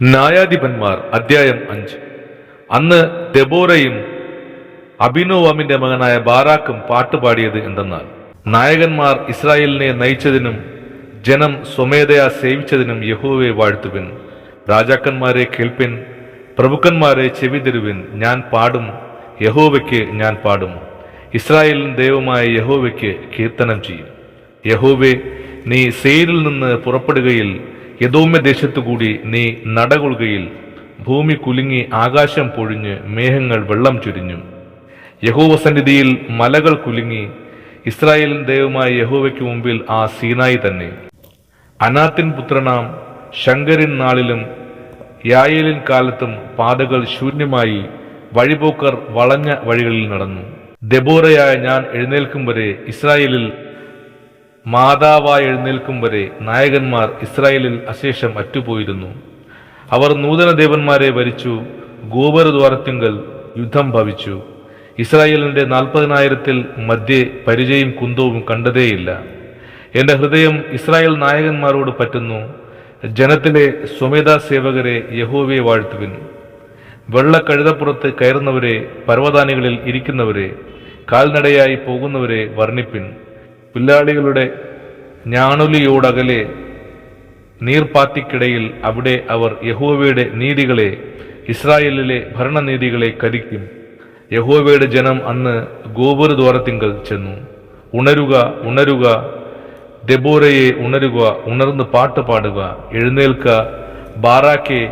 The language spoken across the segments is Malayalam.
ന്യായാധിപന്മാർ അധ്യായം 5. അന്ന് ദെബോരയും അബിനോവാമിന്റെ മകനായ ബാരാക്കും പാട്ടുപാടിയത് എന്തെന്നാൽ, നായകന്മാർ ഇസ്രായേലിനെ നയിച്ചതിനും ജനം സ്വമേധയാ സേവിച്ചതിനും യഹോവയെ വാഴ്ത്തുവിൻ. രാജാക്കന്മാരെ കേൾപ്പിൻ, പ്രഭുക്കന്മാരെ ചെവിതരുവിൻ. ഞാൻ പാടും, യഹോവയ്ക്ക് ഞാൻ പാടും. ഇസ്രായേലിൻ ദൈവമായ യഹോവയ്ക്ക് കീർത്തനം ചെയ്യും. യഹോവേ, നീ സെയിരിൽ നിന്ന് പുറപ്പെടുകയിൽ യദോമ്യ ദേശത്തുകൂടി നീ നടകൊള്ളുകയിൽ ഭൂമി കുലുങ്ങി ആകാശം പൊഴിഞ്ഞ് മേഘങ്ങൾ വെള്ളം ചുരിഞ്ഞു. യഹോവ സന്നിധിയിൽ മലകൾ കുലുങ്ങി. ഇസ്രായേലിൻ ദൈവമായ യഹോവയ്ക്ക് മുമ്പിൽ ആ സീനായി തന്നെ. അനാത്തിൻ പുത്രനാം ശങ്കരിൻ നാളിലും യായേലിൻ കാലത്തും പാതകൾ ശൂന്യമായി, വഴിപോക്കർ വളഞ്ഞ വഴികളിൽ നടന്നു. ദെബോരയായ ഞാൻ എഴുന്നേൽക്കും വരെ, ഇസ്രായേലിൽ മാതാവായി എഴുന്നേൽക്കും വരെ നായകന്മാർ ഇസ്രായേലിൽ അശേഷം അറ്റുപോയിരുന്നു. അവർ നൂതന ദേവന്മാരെ വരിച്ചു, ഗോപുരദ്വാരത്തിങ്കൽ യുദ്ധം ഭവിച്ചു. ഇസ്രായേലിന്റെ 40,000 മധ്യേ പരിചയും കുന്തവും കണ്ടതേയില്ല. എന്റെ ഹൃദയം ഇസ്രായേൽ നായകന്മാരോട് പറ്റുന്നു. ജനത്തിലെ സ്വമേധാ സേവകരെ യഹോവയെ വാഴ്ത്തുവിൻ. വെള്ള കഴുതപ്പുറത്ത് കയറുന്നവരെ, പർവ്വതാനികളിൽ ഇരിക്കുന്നവരെ, കാൽനടയായി പോകുന്നവരെ വർണ്ണിപ്പിൻ. പില്ലാളികളുടെ ഞാണൊലിയോടകലെ നീർപ്പാത്തിക്കിടയിൽ അവിടെ അവർ യഹോവയുടെ നീതികളെ, ഇസ്രായേലിലെ ഭരണനീതികളെ കരിക്കും. യഹോവയുടെ ജനം അന്ന് ഗോപുരദ്വാരത്തിങ്കൽ ചെന്നു. ഉണരുക, ഉണരുക, ദെബോരയെ ഉണരുക, ഉണർന്ന് പാട്ട് പാടുക. എഴുന്നേൽക്ക ബാരാക്കെ,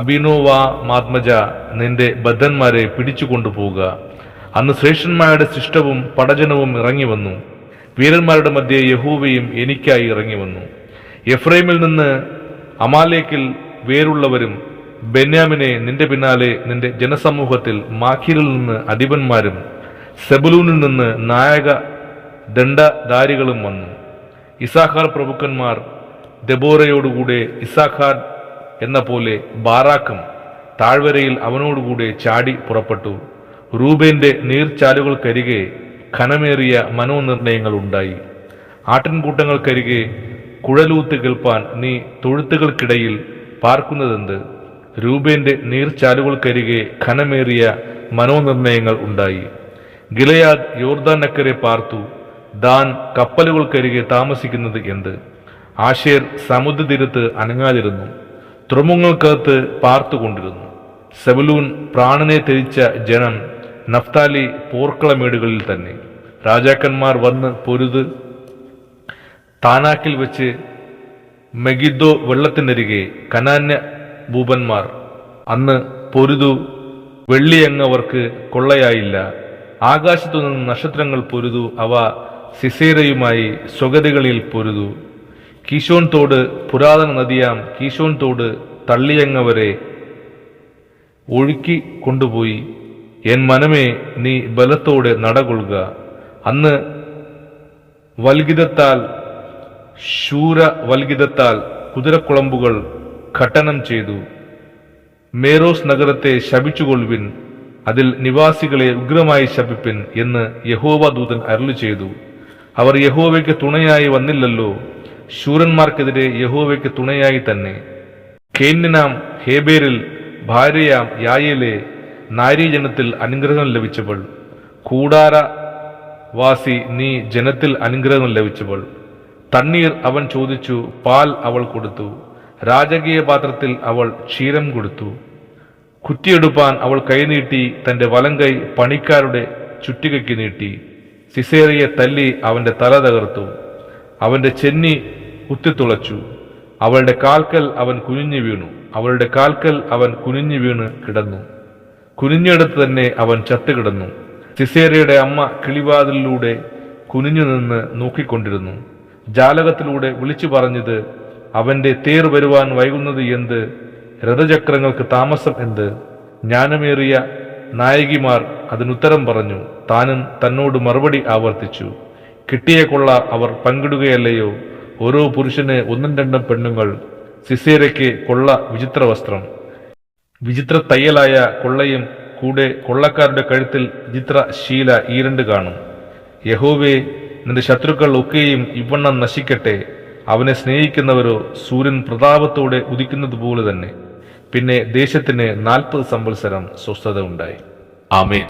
അബിനോവാ മാത്മജ, നിന്റെ ബദ്ധന്മാരെ പിടിച്ചു കൊണ്ടുപോവുക. അന്ന് ശ്രേഷ്ഠന്മാരുടെ ശിഷ്ടവും പടജനവും ഇറങ്ങി വന്നു. വീരന്മാരുടെ മധ്യേ യഹോവയും എനിക്കായി ഇറങ്ങി വന്നു. എഫ്രൈമിൽ നിന്ന് അമാലേക്കിൽ വേരുള്ളവരും, ബെന്യാമിനെ നിന്റെ പിന്നാലെ നിന്റെ ജനസമൂഹത്തിൽ മാഖീരിൽ നിന്ന് അധിപന്മാരും, സെബുലൂനിൽ നിന്ന് നായക ദണ്ഡധാരികളും വന്നു. ഇസാഖാർ പ്രഭുക്കന്മാർ ദെബോരയോടുകൂടെ ഇസാഖാർ എന്ന പോലെ ബാരാക്കും താഴ്വരയിൽ അവനോടുകൂടെ ചാടി പുറപ്പെട്ടു. റൂബേന്റെ നീർച്ചാലുകൾക്കരികെ ഘനമേറിയ മനോനിർണയങ്ങൾ ഉണ്ടായി. ആട്ടിൻകൂട്ടങ്ങൾക്കരികെ കുഴലൂത്ത് കേൾപ്പാൻ നീ തൊഴുത്തുകൾക്കിടയിൽ പാർക്കുന്നതെന്ത്? രൂബേന്റെ നീർച്ചാലുകൾക്കരികെ ഘനമേറിയ മനോനിർണയങ്ങൾ ഉണ്ടായി. ഗിലെയാദ് യോർദാനക്കരെ പാർത്തു. ദാൻ കപ്പലുകൾക്കരികെ താമസിക്കുന്നത് എന്ത്? ആശേർ സമുദ്രതീരത്ത് അനങ്ങാതിരുന്നു, തുറമുഖങ്ങൾക്കകത്ത് പാർത്തുകൊണ്ടിരുന്നു. സെബുലൂൻ പ്രാണനെ ത്യജിച്ച ജനം, നഫ്താലി പോർക്കളമേടുകളിൽ തന്നെ. രാജാക്കന്മാർ വന്ന് പൊരുത്. താനാക്കിൽ വെച്ച് മെഗിദ്ദോ വെള്ളത്തിനരികെ കനാന്യ ഭൂപന്മാർ അന്ന് പൊരുതു. വെള്ളിയങ്ങവർക്ക് കൊള്ളയായില്ല. ആകാശത്തു നിന്ന് നക്ഷത്രങ്ങൾ പൊരുതു. അവ സിസേരയുമായി സ്വഗതികളിൽ പൊരുതു. കീശോൻ തോട്, പുരാതന നദിയാം കീശോൻ തോട് തള്ളിയങ്ങവരെ ഒഴുക്കി കൊണ്ടുപോയി. എൻ മനമേ, നീ ബലത്തോടെ നടകൊള്ളുക. അന്ന് വൽഗിതത്താൽ, ശൂര വൽഗിതത്താൽ കുതിരക്കുളമ്പുകൾ ഘട്ടനം ചെയ്തു. മേരോസ് നഗരത്തെ ശപിച്ചുകൊള്ളുവിൻ, അതിൽ നിവാസികളെ ഉഗ്രമായി ശപിപ്പിൻ എന്ന് യഹോവ ദൂതൻ അരുളി ചെയ്തു. അവർ യഹോവയ്ക്ക് തുണയായി വന്നില്ലല്ലോ. ശൂരന്മാർക്കെതിരെ യഹോവയ്ക്ക് തുണയായി തന്നെ. കേന്യനാം ഹേബേരിൽ ഭാര്യയാം യായേലെ നാരീജനത്തിൽ അനുഗ്രഹം ലഭിച്ചവൾ. കൂടാരവാസി, നീ ജനത്തിൽ അനുഗ്രഹം ലഭിച്ചവൾ. തണ്ണീർ അവൻ ചോദിച്ചു, പാൽ അവൾ കൊടുത്തു. രാജകീയ പാത്രത്തിൽ അവൾ ക്ഷീരം കൊടുത്തു. കുറ്റിയെടുപ്പാൻ അവൾ കൈനീട്ടി, തന്റെ വലങ്കൈ പണിക്കാരുടെ ചുറ്റികയ്ക്ക് നീട്ടി. സിസേറിയെ തല്ലി അവന്റെ തല തകർത്തു. അവന്റെ ചെന്നി കുത്തിത്തുളച്ചു. അവളുടെ കാൽക്കൽ അവൻ കുനിഞ്ഞു വീണു. അവളുടെ കാൽക്കൽ അവൻ കുനിഞ്ഞു വീണ് കിടന്നു. കുനിഞ്ഞെടുത്ത് തന്നെ അവൻ ചത്തുകിടന്നു. സിസേരയുടെ അമ്മ കിളിവാതിലൂടെ കുനിഞ്ഞു നിന്ന് നോക്കിക്കൊണ്ടിരുന്നു. ജാലകത്തിലൂടെ വിളിച്ചു പറഞ്ഞത്, അവന്റെ തേർ വരുവാൻ വൈകുന്നത് എന്ത്? രഥചക്രങ്ങൾക്ക് താമസം എന്ത്? ജ്ഞാനമേറിയ നായകിമാർ അതിനുത്തരം പറഞ്ഞു. താനും തന്നോട് മറുപടി ആവർത്തിച്ചു. കിട്ടിയ കൊള്ള അവർ പങ്കിടുകയല്ലയോ? ഓരോ പുരുഷന് 1-2 പെണ്ണുങ്ങൾ. സിസേരയ്ക്ക് കൊള്ള വിചിത്ര വസ്ത്രം, വിചിത്ര തയ്യലായ കൊള്ളയും കൂടെ കൊള്ളക്കാരുടെ കഴുത്തിൽ വിചിത്ര ശീല ഈ 2 കാണും. യഹോവേ, നിന്റെ ശത്രുക്കൾ ഒക്കെയും ഇവണ്ണം നശിക്കട്ടെ. അവനെ സ്നേഹിക്കുന്നവരോ സൂര്യൻ പ്രതാപത്തോടെ ഉദിക്കുന്നത് പോലെ തന്നെ. പിന്നെ ദേശത്തിന് 40 സംവത്സരം സ്വസ്ഥത ഉണ്ടായി. ആമേൻ.